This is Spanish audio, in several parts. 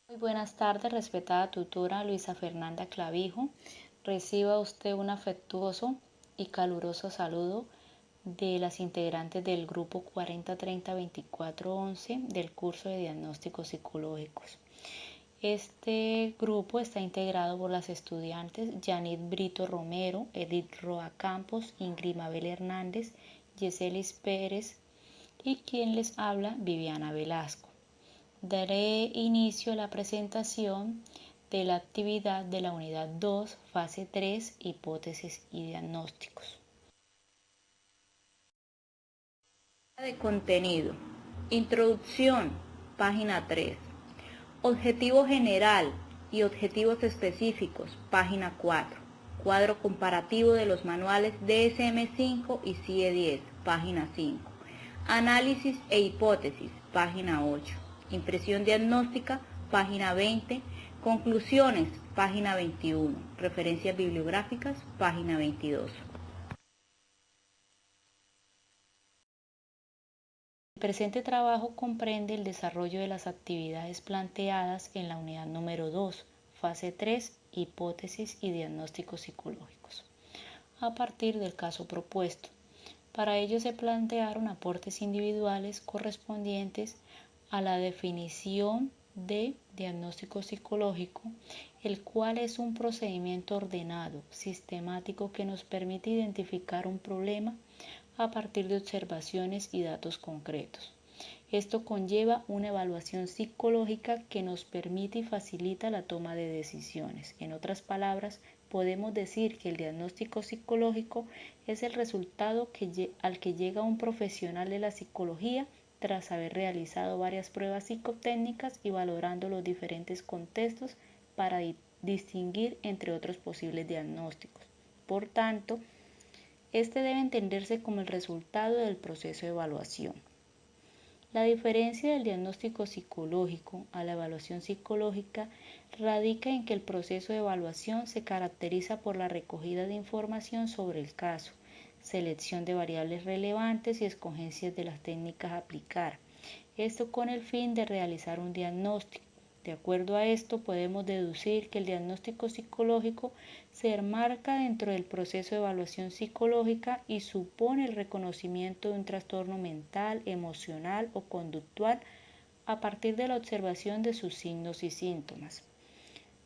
Muy buenas tardes, respetada tutora Luisa Fernanda Clavijo. Reciba usted un afectuoso y caluroso saludo de las integrantes del grupo 4030-2411 del curso de diagnósticos psicológicos. Este grupo está integrado por las estudiantes Yanit Brito Romero, Edith Roa Campos, Ingrid Mabel Hernández, Yeselis Pérez y quien les habla, Viviana Velasco. Daré inicio a la presentación de la actividad de la unidad 2, fase 3, hipótesis y diagnósticos. De contenido. Introducción, página 3. Objetivo general y objetivos específicos, página 4. Cuadro comparativo de los manuales DSM-5 y CIE-10, página 5. Análisis e hipótesis, página 8. Impresión diagnóstica, página 20. Conclusiones, página 21. Referencias bibliográficas, página 22. El presente trabajo comprende el desarrollo de las actividades planteadas en la unidad número 2, fase 3, hipótesis y diagnósticos psicológicos, a partir del caso propuesto. Para ello se plantearon aportes individuales correspondientes a la definición de diagnóstico psicológico, el cual es un procedimiento ordenado, sistemático que nos permite identificar un problema a partir de observaciones y datos concretos. Esto conlleva una evaluación psicológica que nos permite y facilita la toma de decisiones. En otras palabras, podemos decir que el diagnóstico psicológico es el resultado al que llega un profesional de la psicología tras haber realizado varias pruebas psicotécnicas y valorando los diferentes contextos para distinguir entre otros posibles diagnósticos. Por tanto, este debe entenderse como el resultado del proceso de evaluación. La diferencia del diagnóstico psicológico a la evaluación psicológica radica en que el proceso de evaluación se caracteriza por la recogida de información sobre el caso, selección de variables relevantes y escogencias de las técnicas a aplicar. Esto con el fin de realizar un diagnóstico. De acuerdo a esto, podemos deducir que el diagnóstico psicológico se enmarca dentro del proceso de evaluación psicológica y supone el reconocimiento de un trastorno mental, emocional o conductual a partir de la observación de sus signos y síntomas.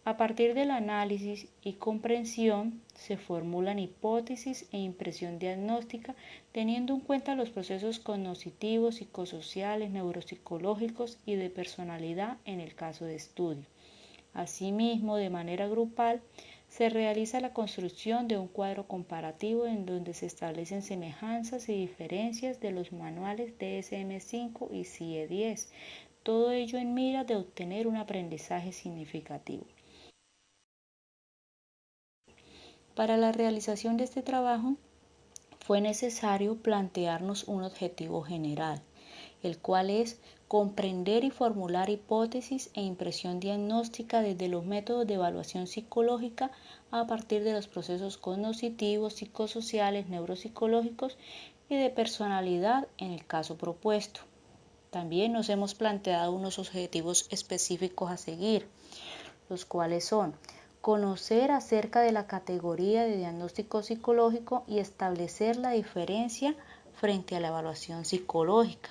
A partir del análisis y comprensión se formulan hipótesis e impresión diagnóstica teniendo en cuenta los procesos cognitivos, psicosociales, neuropsicológicos y de personalidad en el caso de estudio. Asimismo, de manera grupal, se realiza la construcción de un cuadro comparativo en donde se establecen semejanzas y diferencias de los manuales DSM-5 y CIE-10, todo ello en mira de obtener un aprendizaje significativo. Para la realización de este trabajo fue necesario plantearnos un objetivo general, el cual es comprender y formular hipótesis e impresión diagnóstica desde los métodos de evaluación psicológica a partir de los procesos cognitivos, psicosociales, neuropsicológicos y de personalidad en el caso propuesto. También nos hemos planteado unos objetivos específicos a seguir, los cuales son conocer acerca de la categoría de diagnóstico psicológico y establecer la diferencia frente a la evaluación psicológica.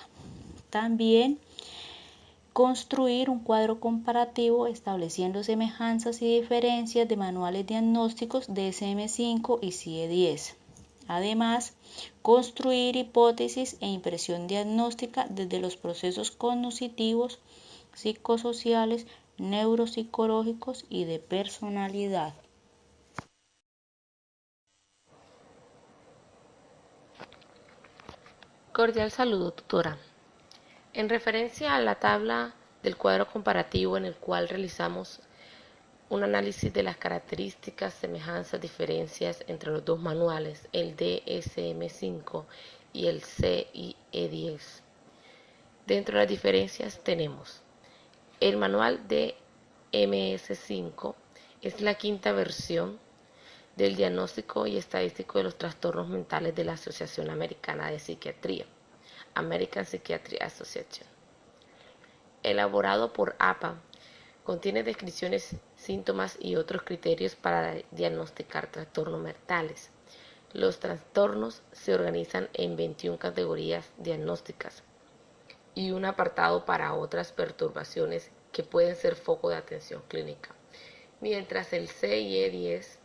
También construir un cuadro comparativo estableciendo semejanzas y diferencias de manuales diagnósticos DSM-5 y CIE-10. Además, construir hipótesis e impresión diagnóstica desde los procesos cognitivos, psicosociales, neuropsicológicos y de personalidad. Cordial saludo, tutora. En referencia a la tabla del cuadro comparativo en el cual realizamos un análisis de las características, semejanzas, diferencias entre los dos manuales, el DSM-5 y el CIE-10. Dentro de las diferencias tenemos el manual DSM-5 es la quinta versión del diagnóstico y estadístico de los trastornos mentales de la Asociación Americana de Psiquiatría, American Psychiatric Association, elaborado por APA, Contiene descripciones, síntomas y otros criterios para diagnosticar trastornos mentales. Los trastornos se organizan en 21 categorías diagnósticas y un apartado para otras perturbaciones que pueden ser foco de atención clínica, mientras el CIE-10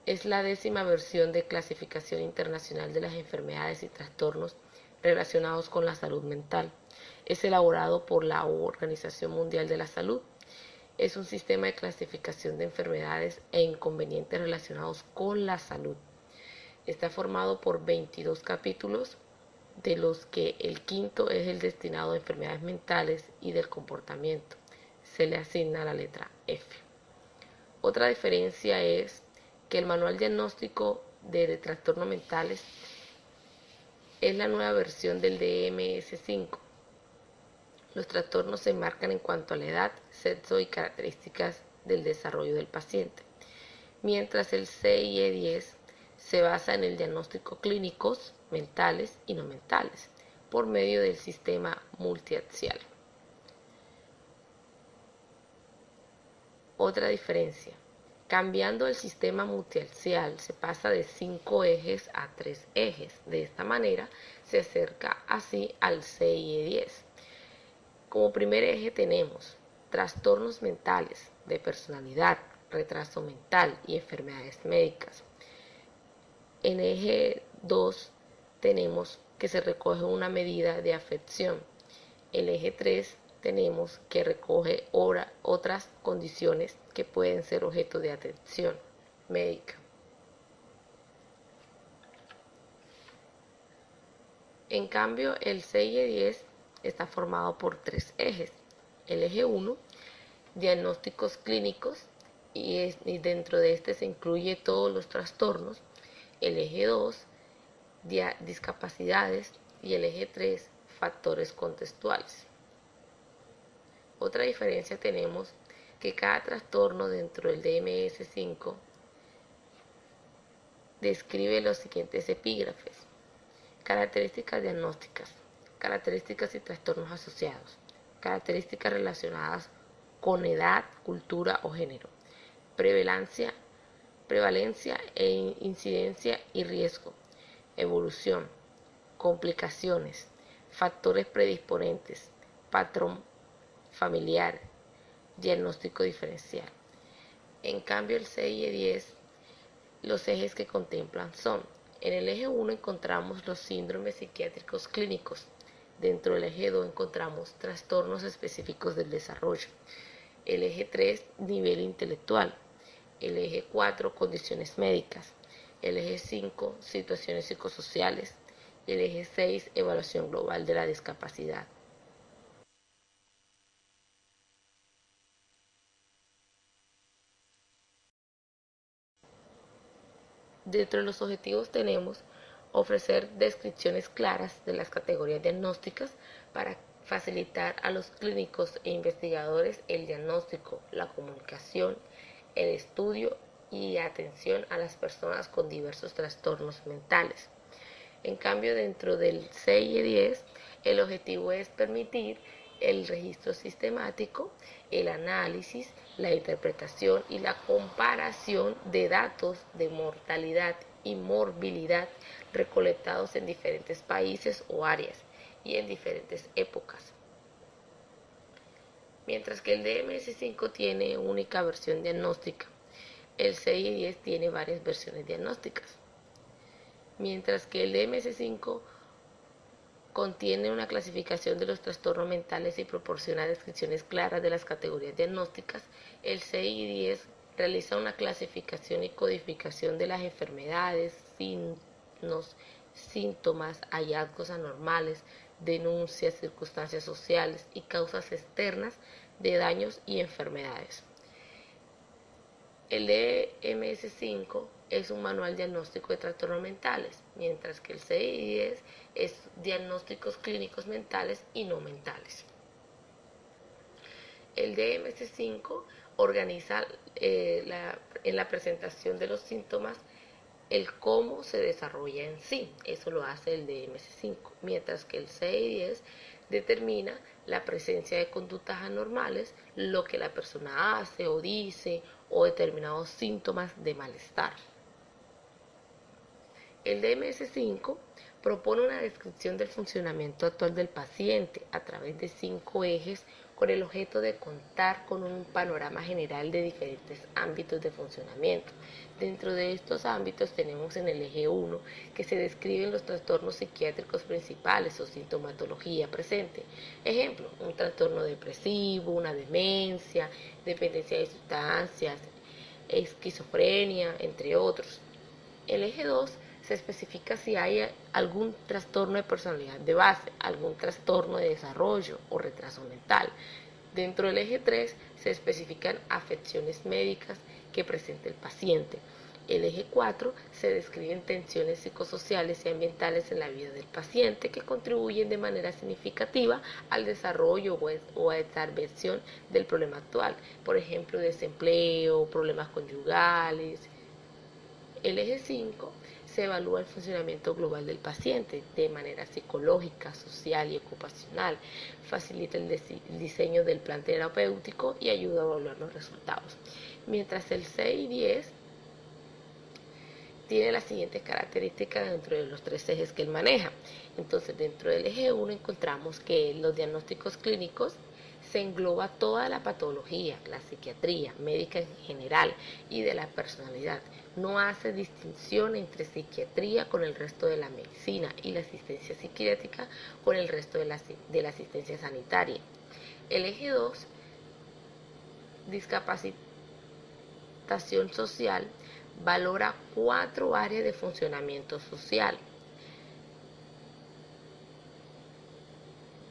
es la 10ª versión de clasificación internacional de las enfermedades y trastornos relacionados con la salud mental. Es elaborado por la Organización Mundial de la Salud. Es un sistema de clasificación de enfermedades e inconvenientes relacionados con la salud. Está formado por 22 capítulos, de los que el quinto es el destinado a enfermedades mentales y del comportamiento. Se le asigna la letra F. Otra diferencia es que el manual diagnóstico de trastornos mentales es la nueva versión del DMS-5. Los trastornos se enmarcan en cuanto a la edad, sexo y características del desarrollo del paciente, mientras el CIE-10 se basa en el diagnóstico clínicos mentales y no mentales por medio del sistema multiaxial. Otra diferencia: cambiando el sistema multiaxial se pasa de 5 ejes a 3 ejes. De esta manera se acerca así al CIE-10. Como primer eje tenemos trastornos mentales de personalidad, retraso mental y enfermedades médicas. En eje 2 tenemos que se recoge una medida de afección. El eje 3 tenemos que recoge otras condiciones que pueden ser objeto de atención médica. En cambio, el CIE-10 está formado por 3 ejes. El eje 1, diagnósticos clínicos, y dentro de este se incluye todos los trastornos. El eje 2, discapacidades, y el eje 3, factores contextuales. Otra diferencia tenemos que cada trastorno dentro del DMS-5 describe los siguientes epígrafes: características diagnósticas, características y trastornos asociados, características relacionadas con edad, cultura o género, prevalencia e incidencia y riesgo, evolución, complicaciones, factores predisponentes, patrón familiar, diagnóstico diferencial. En cambio, el CIE-10, los ejes que contemplan son: en el eje 1 encontramos los síndromes psiquiátricos clínicos. Dentro del eje 2 encontramos trastornos específicos del desarrollo. El eje 3, nivel intelectual. El eje 4, condiciones médicas. El eje 5, situaciones psicosociales. Y el eje 6, evaluación global de la discapacidad. Dentro de los objetivos tenemos ofrecer descripciones claras de las categorías diagnósticas para facilitar a los clínicos e investigadores el diagnóstico, la comunicación, el estudio y atención a las personas con diversos trastornos mentales. En cambio, dentro del CIE-10, el objetivo es permitir el registro sistemático, el análisis, la interpretación y la comparación de datos de mortalidad y morbilidad recolectados en diferentes países o áreas y en diferentes épocas. Mientras que el DMS-5 tiene única versión diagnóstica, el CIE-10 tiene varias versiones diagnósticas. Mientras que el DMS-5 contiene una clasificación de los trastornos mentales y proporciona descripciones claras de las categorías diagnósticas, el CIE-10 realiza una clasificación y codificación de las enfermedades, signos, síntomas, hallazgos anormales, denuncias, circunstancias sociales y causas externas de daños y enfermedades. El DMS-5 es un manual diagnóstico de trastornos mentales, mientras que el CIE-10 es diagnósticos clínicos mentales y no mentales. El DMS-5 organiza en la presentación de los síntomas el cómo se desarrolla en sí. Eso lo hace el DMS-5, mientras que el CIE-10 determina la presencia de conductas anormales, lo que la persona hace o dice, o determinados síntomas de malestar. El DMS-5 propone una descripción del funcionamiento actual del paciente a través de 5 ejes con el objeto de contar con un panorama general de diferentes ámbitos de funcionamiento. Dentro de estos ámbitos tenemos en el eje 1 que se describen los trastornos psiquiátricos principales o sintomatología presente. Ejemplo, un trastorno depresivo, una demencia, dependencia de sustancias, esquizofrenia, entre otros. El eje 2 se especifica si hay algún trastorno de personalidad de base, algún trastorno de desarrollo o retraso mental. Dentro del eje 3 se especifican afecciones médicas que presenta el paciente. El eje 4 se describen tensiones psicosociales y ambientales en la vida del paciente que contribuyen de manera significativa al desarrollo o a desaversión del problema actual, por ejemplo, desempleo, problemas conyugales. El eje 5 se evalúa el funcionamiento global del paciente de manera psicológica, social y ocupacional, facilita el diseño del plan terapéutico y ayuda a evaluar los resultados. Mientras el 6 y 10 tiene las siguientes características dentro de los 3 ejes que él maneja. Entonces, dentro del eje 1 encontramos que los diagnósticos clínicos se engloba toda la patología, la psiquiatría médica en general y de la personalidad. No hace distinción entre psiquiatría con el resto de la medicina y la asistencia psiquiátrica con el resto de la asistencia sanitaria. El eje 2, discapacitación social, valora 4 áreas de funcionamiento social: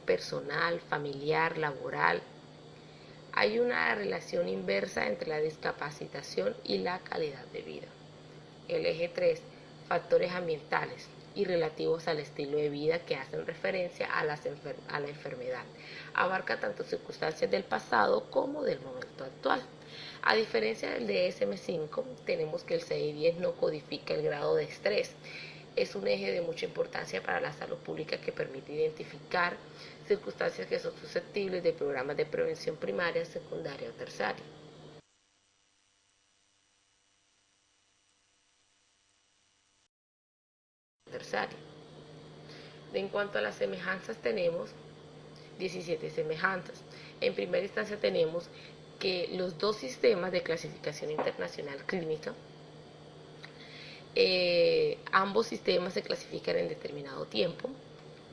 personal, familiar, laboral. Hay una relación inversa entre la discapacitación y la calidad de vida. El eje 3, factores ambientales y relativos al estilo de vida que hacen referencia a la enfermedad. Abarca tanto circunstancias del pasado como del momento actual. A diferencia del DSM-5, tenemos que el 6 y 10 no codifica el grado de estrés. Es un eje de mucha importancia para la salud pública que permite identificar circunstancias que son susceptibles de programas de prevención primaria, secundaria o terciaria. En cuanto a las semejanzas, tenemos 17 semejanzas. En primera instancia tenemos que los dos sistemas de clasificación internacional clínica, ambos sistemas se clasifican en determinado tiempo.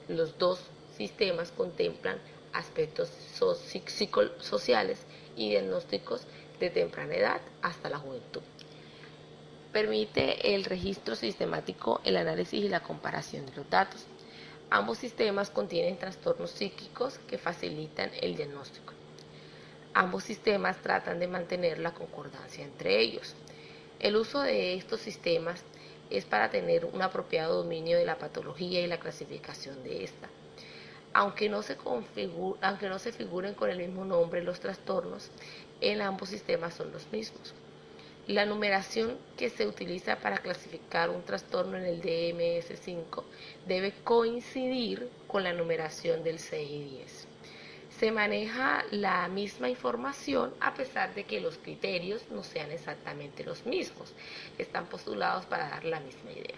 Los dos sistemas contemplan aspectos psicosociales y diagnósticos de temprana edad hasta la juventud. Permite el registro sistemático, el análisis y la comparación de los datos. Ambos sistemas contienen trastornos psíquicos que facilitan el diagnóstico. Ambos sistemas tratan de mantener la concordancia entre ellos. El uso de estos sistemas es para tener un apropiado dominio de la patología y la clasificación de esta. Aunque no se figuren con el mismo nombre los trastornos, en ambos sistemas son los mismos. La numeración que se utiliza para clasificar un trastorno en el DMS-5 debe coincidir con la numeración del 6 y 10. Se maneja la misma información a pesar de que los criterios no sean exactamente los mismos. Están postulados para dar la misma idea.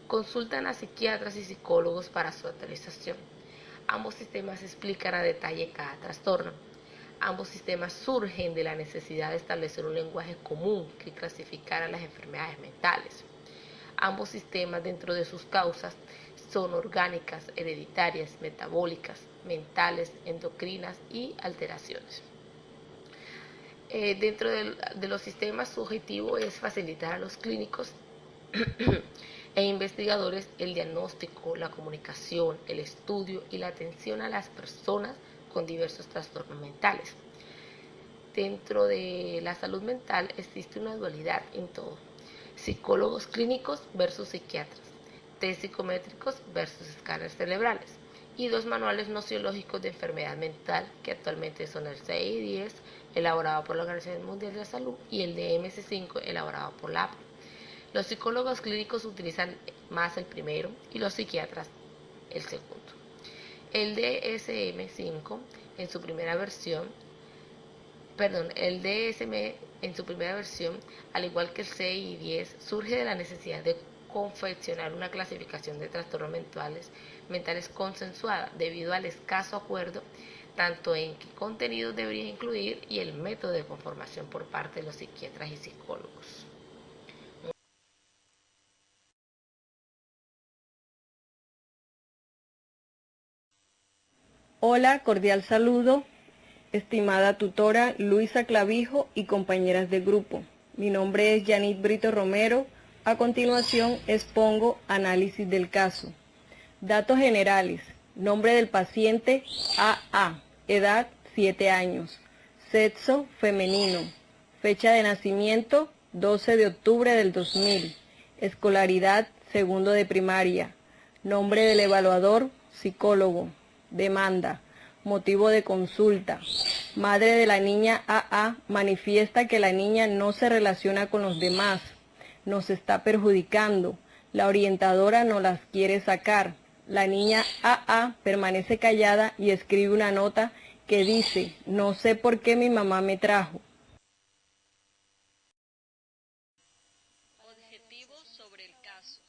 Consultan a psiquiatras y psicólogos para su actualización. Ambos sistemas explican a detalle cada trastorno. Ambos sistemas surgen de la necesidad de establecer un lenguaje común que clasificara las enfermedades mentales. Ambos sistemas, dentro de sus causas, son orgánicas, hereditarias, metabólicas, mentales, endocrinas y alteraciones. Dentro de los sistemas, su objetivo es facilitar a los clínicos e investigadores el diagnóstico, la comunicación, el estudio y la atención a las personas con diversos trastornos mentales. Dentro de la salud mental existe una dualidad en todo: psicólogos clínicos versus psiquiatras, test psicométricos versus escáneres cerebrales, y 2 manuales nociológicos de enfermedad mental que actualmente son el 6 y 10, elaborado por la Organización Mundial de la Salud, y el DMS-5, elaborado por la APA. Los psicólogos clínicos utilizan más el primero y los psiquiatras el segundo. El DSM-5 en su primera versión, el DSM en su primera versión, al igual que el CI-10, surge de la necesidad de confeccionar una clasificación de trastornos mentales consensuada debido al escaso acuerdo tanto en qué contenidos debería incluir y el método de conformación por parte de los psiquiatras y psicólogos. Hola, cordial saludo, estimada tutora Luisa Clavijo y compañeras de grupo. Mi nombre es Yanit Brito Romero. A continuación expongo análisis del caso. Datos generales. Nombre del paciente AA. Edad 7 años. Sexo femenino. Fecha de nacimiento 12 de octubre del 2000. Escolaridad segundo de primaria. Nombre del evaluador psicólogo. Demanda. Motivo de consulta. Madre de la niña AA manifiesta que la niña no se relaciona con los demás. Nos está perjudicando. La orientadora no las quiere sacar. La niña AA permanece callada y escribe una nota que dice: no sé por qué mi mamá me trajo. Objetivos sobre el caso.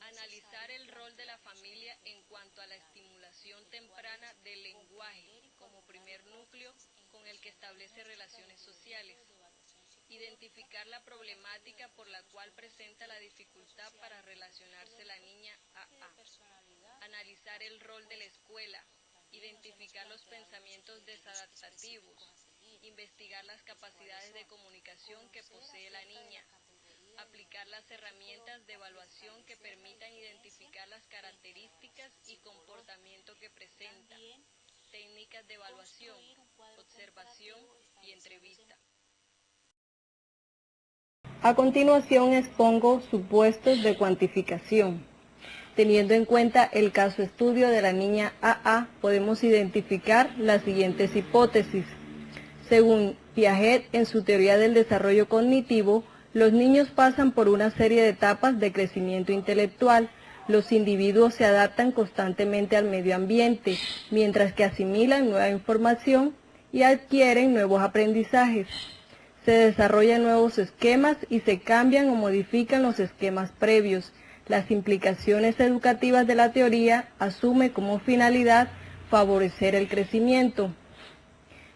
Analizar el rol de la familia en cuanto a la estimulación temprana del lenguaje como primer núcleo con el que establece relaciones sociales. Identificar la problemática por la cual presenta la dificultad para relacionarse la niña AA. Analizar el rol de la escuela. Identificar los pensamientos desadaptativos. Investigar las capacidades de comunicación que posee la niña. Aplicar las herramientas de evaluación que permitan identificar las características y comportamiento que presenta. Técnicas de evaluación, observación y entrevista. A continuación expongo supuestos de cuantificación. Teniendo en cuenta el caso estudio de la niña AA, podemos identificar las siguientes hipótesis. Según Piaget, en su teoría del desarrollo cognitivo, los niños pasan por una serie de etapas de crecimiento intelectual. Los individuos se adaptan constantemente al medio ambiente, mientras que asimilan nueva información y adquieren nuevos aprendizajes. Se desarrollan nuevos esquemas y se cambian o modifican los esquemas previos. Las implicaciones educativas de la teoría asume como finalidad favorecer el crecimiento.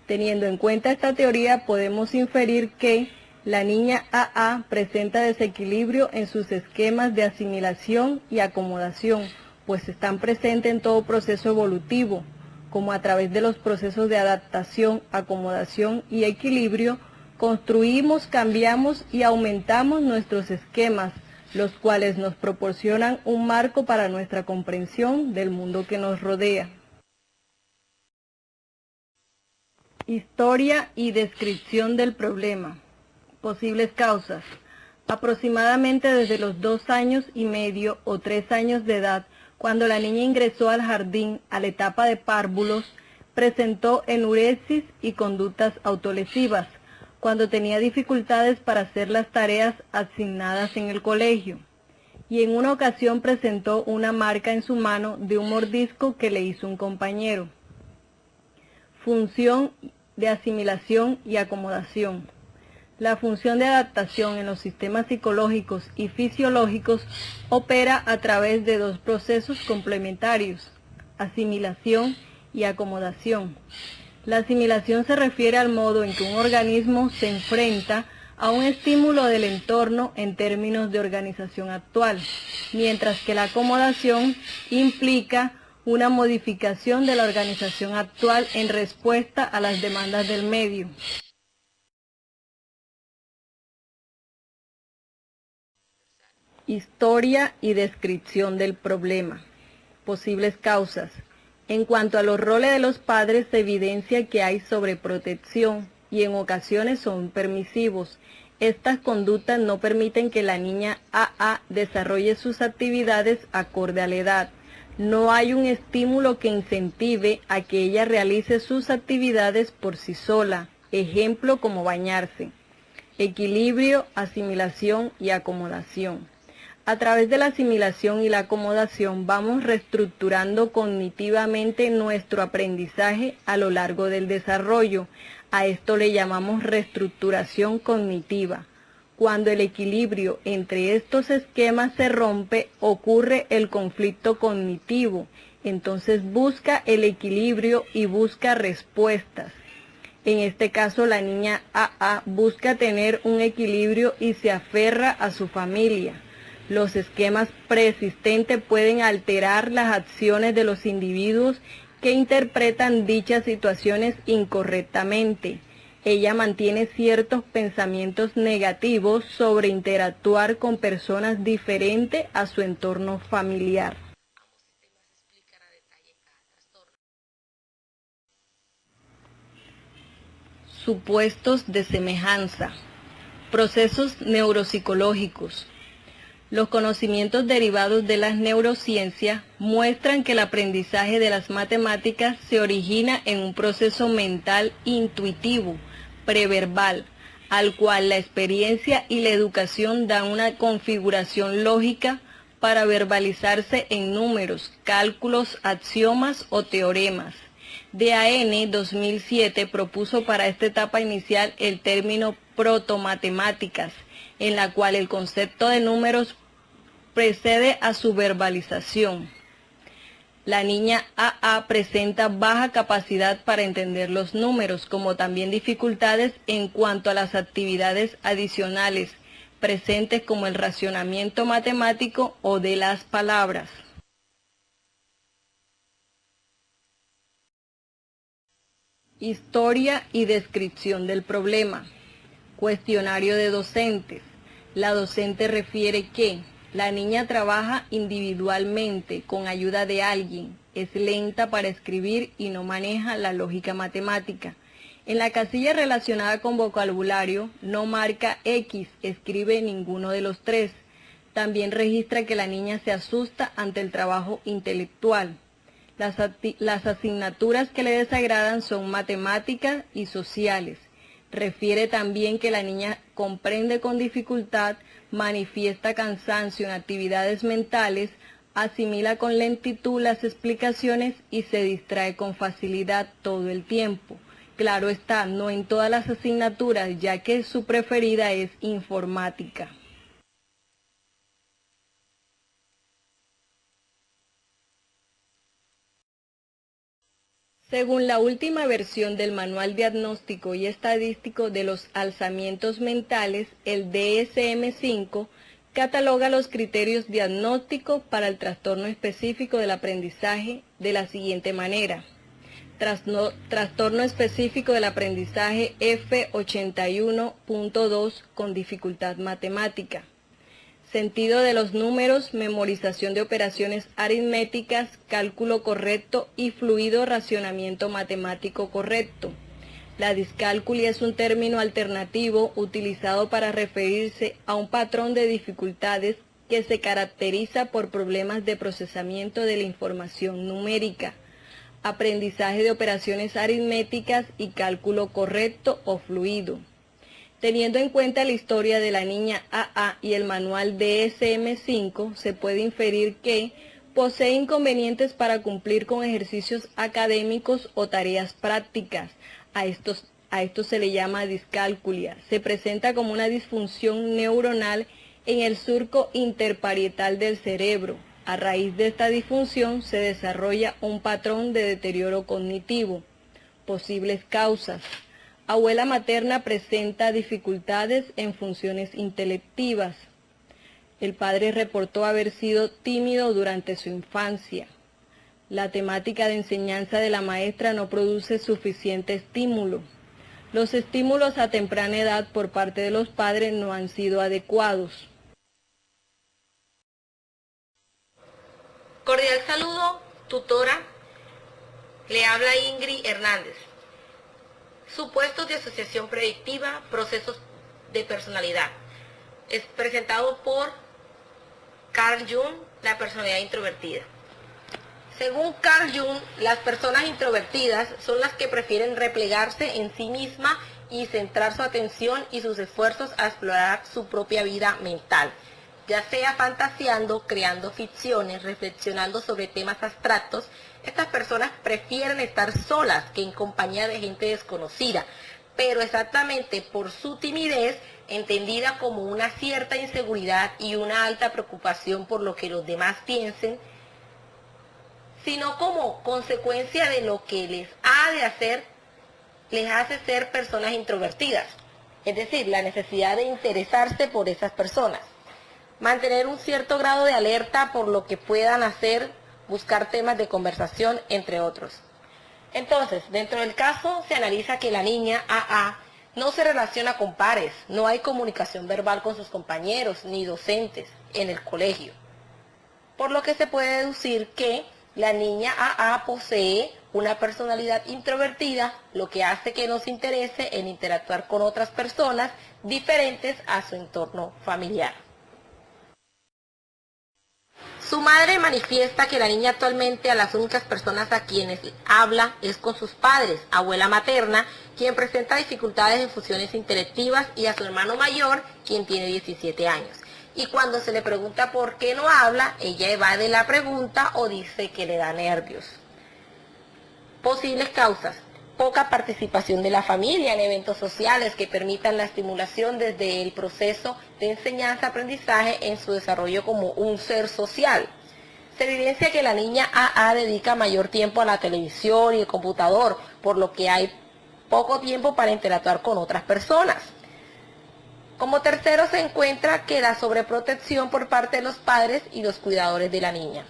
Teniendo en cuenta esta teoría, podemos inferir que la niña AA presenta desequilibrio en sus esquemas de asimilación y acomodación, pues están presentes en todo proceso evolutivo, como a través de los procesos de adaptación, acomodación y equilibrio, construimos, cambiamos y aumentamos nuestros esquemas, los cuales nos proporcionan un marco para nuestra comprensión del mundo que nos rodea. Historia y descripción del problema. Posibles causas. Aproximadamente desde los 2 años y medio o 3 años de edad, cuando la niña ingresó al jardín a la etapa de párvulos, presentó enuresis y conductas autolesivas, cuando tenía dificultades para hacer las tareas asignadas en el colegio, y en una ocasión presentó una marca en su mano de un mordisco que le hizo un compañero. Función de asimilación y acomodación. La función de adaptación en los sistemas psicológicos y fisiológicos opera a través de dos procesos complementarios: asimilación y acomodación. La asimilación se refiere al modo en que un organismo se enfrenta a un estímulo del entorno en términos de organización actual, mientras que la acomodación implica una modificación de la organización actual en respuesta a las demandas del medio. Historia y descripción del problema. Posibles causas. En cuanto a los roles de los padres, se evidencia que hay sobreprotección y en ocasiones son permisivos. Estas conductas no permiten que la niña AA desarrolle sus actividades acorde a la edad. No hay un estímulo que incentive a que ella realice sus actividades por sí sola, ejemplo como bañarse. Equilibrio, asimilación y acomodación. A través de la asimilación y la acomodación vamos reestructurando cognitivamente nuestro aprendizaje a lo largo del desarrollo. A esto le llamamos reestructuración cognitiva. Cuando el equilibrio entre estos esquemas se rompe, ocurre el conflicto cognitivo. Entonces busca el equilibrio y busca respuestas. En este caso, la niña AA busca tener un equilibrio y se aferra a su familia. Los esquemas preexistentes pueden alterar las acciones de los individuos que interpretan dichas situaciones incorrectamente. Ella mantiene ciertos pensamientos negativos sobre interactuar con personas diferentes a su entorno familiar. Supuestos de semejanza. Procesos neuropsicológicos. Los conocimientos derivados de las neurociencias muestran que el aprendizaje de las matemáticas se origina en un proceso mental intuitivo, preverbal, al cual la experiencia y la educación dan una configuración lógica para verbalizarse en números, cálculos, axiomas o teoremas. DAN 2007 propuso para esta etapa inicial el término protomatemáticas, en la cual el concepto de números precede a su verbalización. La niña AA presenta baja capacidad para entender los números, como también dificultades en cuanto a las actividades adicionales presentes como el racionamiento matemático o de las palabras. Historia y descripción del problema. Cuestionario de docentes. La docente refiere que la niña trabaja individualmente con ayuda de alguien, es lenta para escribir y no maneja la lógica matemática. En la casilla relacionada con vocabulario no marca X, escribe ninguno de los tres. También registra que la niña se asusta ante el trabajo intelectual. Las asignaturas que le desagradan son matemáticas y sociales. Refiere también que la niña comprende con dificultad, manifiesta cansancio en actividades mentales, asimila con lentitud las explicaciones y se distrae con facilidad todo el tiempo. Claro está, no en todas las asignaturas, ya que su preferida es informática. Según la última versión del Manual Diagnóstico y Estadístico de los Alzamientos Mentales, el DSM-5 cataloga los criterios diagnósticos para el trastorno específico del aprendizaje de la siguiente manera. Trastorno específico del aprendizaje F81.2 con dificultad matemática. Sentido de los números, memorización de operaciones aritméticas, cálculo correcto y fluido racionamiento matemático correcto. La discalculia es un término alternativo utilizado para referirse a un patrón de dificultades que se caracteriza por problemas de procesamiento de la información numérica, aprendizaje de operaciones aritméticas y cálculo correcto o fluido. Teniendo en cuenta la historia de la niña AA y el manual DSM-5, se puede inferir que posee inconvenientes para cumplir con ejercicios académicos o tareas prácticas. A esto se le llama discalculia. Se presenta como una disfunción neuronal en el surco interparietal del cerebro. A raíz de esta disfunción se desarrolla un patrón de deterioro cognitivo. Posibles causas. Abuela materna presenta dificultades en funciones intelectivas. El padre reportó haber sido tímido durante su infancia. La temática de enseñanza de la maestra no produce suficiente estímulo. Los estímulos a temprana edad por parte de los padres no han sido adecuados. Cordial saludo, tutora. Le habla Ingrid Hernández. Supuestos de asociación predictiva, procesos de personalidad. Es presentado por Carl Jung, la personalidad introvertida. Según Carl Jung, las personas introvertidas son las que prefieren replegarse en sí mismas y centrar su atención y sus esfuerzos a explorar su propia vida mental. ya sea fantaseando, creando ficciones, reflexionando sobre temas abstractos. Estas personas prefieren estar solas que en compañía de gente desconocida, pero exactamente por su timidez, entendida como una cierta inseguridad y una alta preocupación por lo que los demás piensen, sino como consecuencia de lo que les ha de hacer, les hace ser personas introvertidas, es decir, la necesidad de interesarse por esas personas, mantener un cierto grado de alerta por lo que puedan hacer, buscar temas de conversación, entre otros. Entonces, dentro del caso se analiza que la niña AA no se relaciona con pares, no hay comunicación verbal con sus compañeros ni docentes en el colegio, por lo que se puede deducir que la niña AA posee una personalidad introvertida, lo que hace que no se interese en interactuar con otras personas diferentes a su entorno familiar. Su madre manifiesta que la niña actualmente a las únicas personas a quienes habla es con sus padres, abuela materna, quien presenta dificultades en funciones intelectivas, y a su hermano mayor, quien tiene 17 años. Y cuando se le pregunta por qué no habla, ella evade la pregunta o dice que le da nervios. Posibles causas: poca participación de la familia en eventos sociales que permitan la estimulación desde el proceso de enseñanza-aprendizaje en su desarrollo como un ser social. Se evidencia que la niña AA dedica mayor tiempo a la televisión y el computador, por lo que hay poco tiempo para interactuar con otras personas. Como tercero se encuentra que la sobreprotección por parte de los padres y los cuidadores de la niña.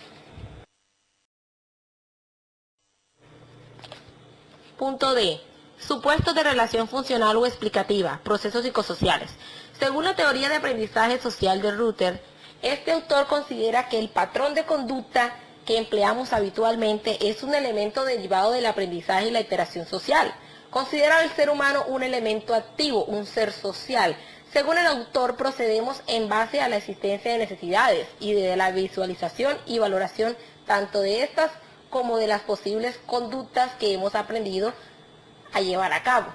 Punto D. Supuestos de relación funcional o explicativa, procesos psicosociales. Según la teoría de aprendizaje social de Ruther, este autor considera que el patrón de conducta que empleamos habitualmente es un elemento derivado del aprendizaje y la interacción social. Considera al ser humano un elemento activo, un ser social. Según el autor, procedemos en base a la existencia de necesidades y de la visualización y valoración tanto de estas como de las posibles conductas que hemos aprendido a llevar a cabo.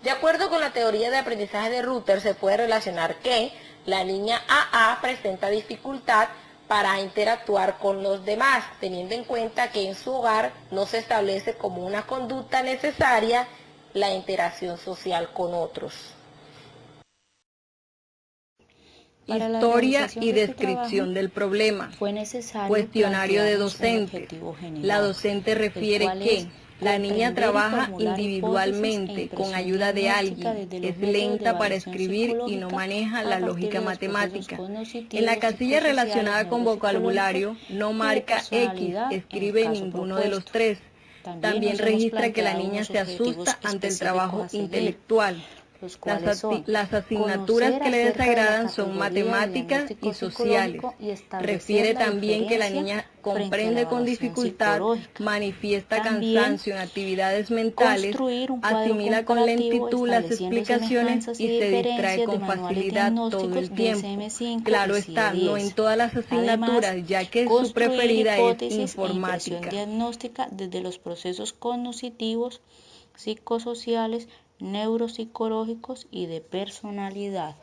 De acuerdo con la teoría de aprendizaje de Ruther, se puede relacionar que la niña AA presenta dificultad para interactuar con los demás, teniendo en cuenta que en su hogar no se establece como una conducta necesaria la interacción social con otros. Historia y descripción del problema. Fue necesario Cuestionario de plantearnos un docente. objetivo general, La docente refiere el cual que es la niña comprender y trabaja formular individualmente hipótesis e con impresión ayuda de diagnóstica alguien, desde los es métodos de lenta para evaluación escribir y no psicológica maneja a la partir lógica de los procesos matemática. cognitivos, En la casilla psicosociales, relacionada con vocabulario neuropsicológicos no y de marca X, personalidad en el escribe caso ninguno de los propuesto. tres. También nos hemos Registra que la planteado niña unos se objetivos asusta ante el específicos trabajo a seguir, intelectual. los cuales son Las asignaturas conocer que le acerca de la desagradan son categoría de matemáticas diagnóstico y sociales. psicológico y establecer Refiere la también que la diferencia niña frente a la comprende con evaluación dificultad, psicológica. manifiesta También cansancio en actividades mentales, construir un cuadro asimila con comparativo lentitud las estableciendo explicaciones semejanzas y y se distrae diferencias con de manuales facilidad todo diagnósticos el tiempo. DSM-5 Claro y está, no en CIE-10. todas las asignaturas, Además, ya que su construir preferida es hipótesis e impresión informática. diagnóstica desde los procesos cognitivos, psicosociales, neuropsicológicos y de personalidad.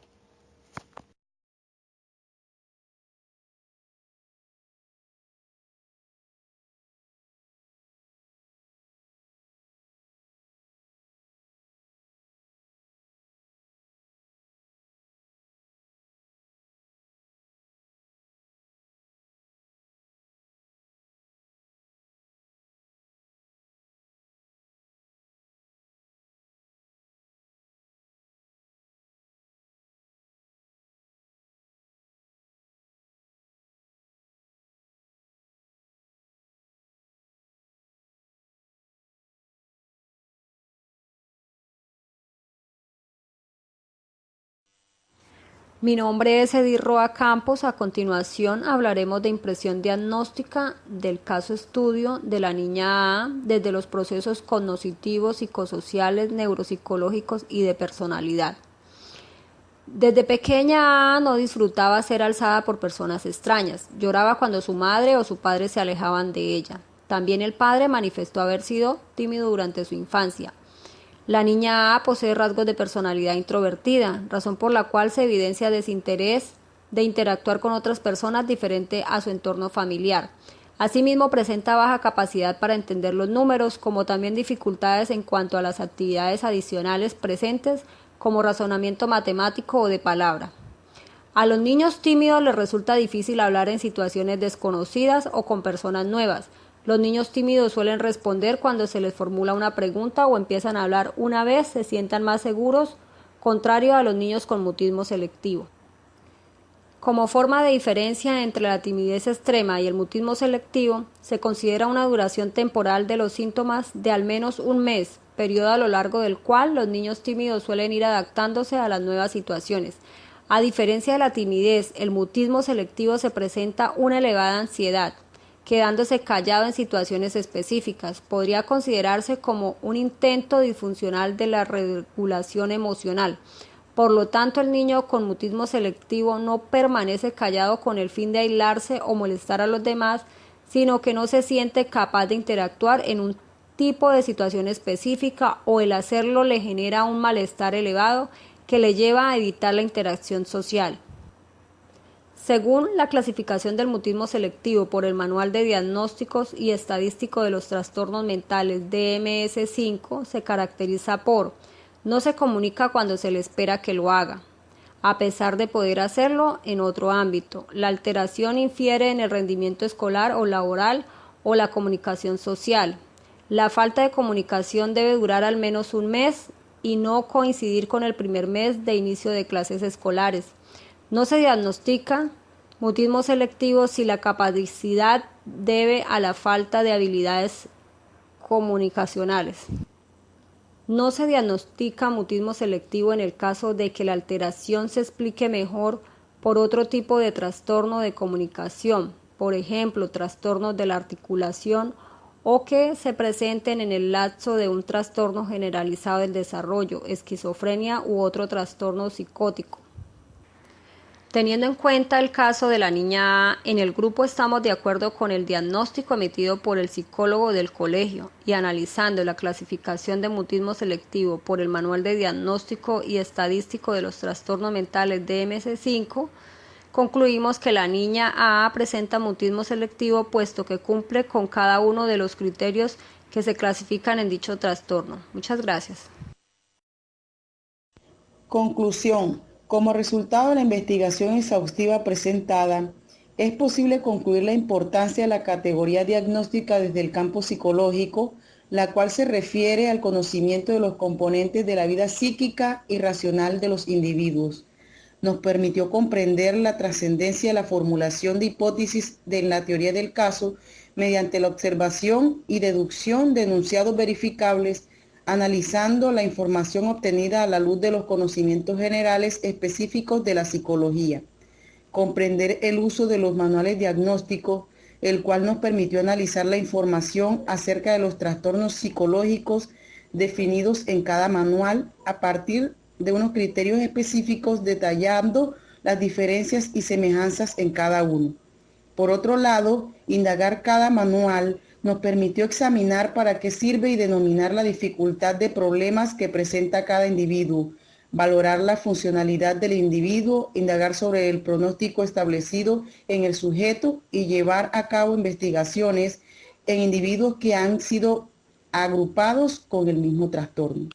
Mi nombre es Edith Roa Campos. A continuación hablaremos de impresión diagnóstica del caso estudio de la niña A desde los procesos cognitivos, psicosociales, neuropsicológicos y de personalidad. Desde pequeña A no disfrutaba ser alzada por personas extrañas. Lloraba cuando su madre o su padre se alejaban de ella. También el padre manifestó haber sido tímido durante su infancia. La niña A posee rasgos de personalidad introvertida, razón por la cual se evidencia desinterés de interactuar con otras personas diferente a su entorno familiar. Asimismo, presenta baja capacidad para entender los números, como también dificultades en cuanto a las actividades adicionales presentes, como razonamiento matemático o de palabra. A los niños tímidos les resulta difícil hablar en situaciones desconocidas o con personas nuevas. Los niños tímidos suelen responder cuando se les formula una pregunta o empiezan a hablar una vez se sientan más seguros, contrario a los niños con mutismo selectivo. Como forma de diferencia entre la timidez extrema y el mutismo selectivo, se considera una duración temporal de los síntomas de al menos un mes, periodo a lo largo del cual los niños tímidos suelen ir adaptándose a las nuevas situaciones. A diferencia de la timidez, el mutismo selectivo se presenta una elevada ansiedad, quedándose callado en situaciones específicas. Podría considerarse como un intento disfuncional de la regulación emocional. Por lo tanto, el niño con mutismo selectivo no permanece callado con el fin de aislarse o molestar a los demás, sino que no se siente capaz de interactuar en un tipo de situación específica o el hacerlo le genera un malestar elevado que le lleva a evitar la interacción social. Según la clasificación del mutismo selectivo por el Manual de Diagnósticos y Estadístico de los Trastornos Mentales DMS-5, se caracteriza por: no se comunica cuando se le espera que lo haga, a pesar de poder hacerlo en otro ámbito. La alteración infiere en el rendimiento escolar o laboral o la comunicación social. La falta de comunicación debe durar al menos un mes y no coincidir con el primer mes de inicio de clases escolares. No se diagnostica mutismo selectivo si la capacidad debe a la falta de habilidades comunicacionales. No se diagnostica mutismo selectivo en el caso de que la alteración se explique mejor por otro tipo de trastorno de comunicación, por ejemplo, trastornos de la articulación, o que se presenten en el lapso de un trastorno generalizado del desarrollo, esquizofrenia u otro trastorno psicótico. Teniendo en cuenta el caso de la niña A, en el grupo estamos de acuerdo con el diagnóstico emitido por el psicólogo del colegio y analizando la clasificación de mutismo selectivo por el Manual de Diagnóstico y Estadístico de los Trastornos Mentales DMS-5, concluimos que la niña A presenta mutismo selectivo puesto que cumple con cada uno de los criterios que se clasifican en dicho trastorno. Muchas gracias. Conclusión. Como resultado de la investigación exhaustiva presentada, es posible concluir la importancia de la categoría diagnóstica desde el campo psicológico, la cual se refiere al conocimiento de los componentes de la vida psíquica y racional de los individuos. Nos permitió comprender la trascendencia de la formulación de hipótesis de la teoría del caso mediante la observación y deducción de enunciados verificables, analizando la información obtenida a la luz de los conocimientos generales específicos de la psicología. Comprender el uso de los manuales diagnósticos, el cual nos permitió analizar la información acerca de los trastornos psicológicos definidos en cada manual a partir de unos criterios específicos detallando las diferencias y semejanzas en cada uno. Por otro lado, indagar cada manual nos permitió examinar para qué sirve y denominar la dificultad de problemas que presenta cada individuo, valorar la funcionalidad del individuo, indagar sobre el pronóstico establecido en el sujeto y llevar a cabo investigaciones en individuos que han sido agrupados con el mismo trastorno.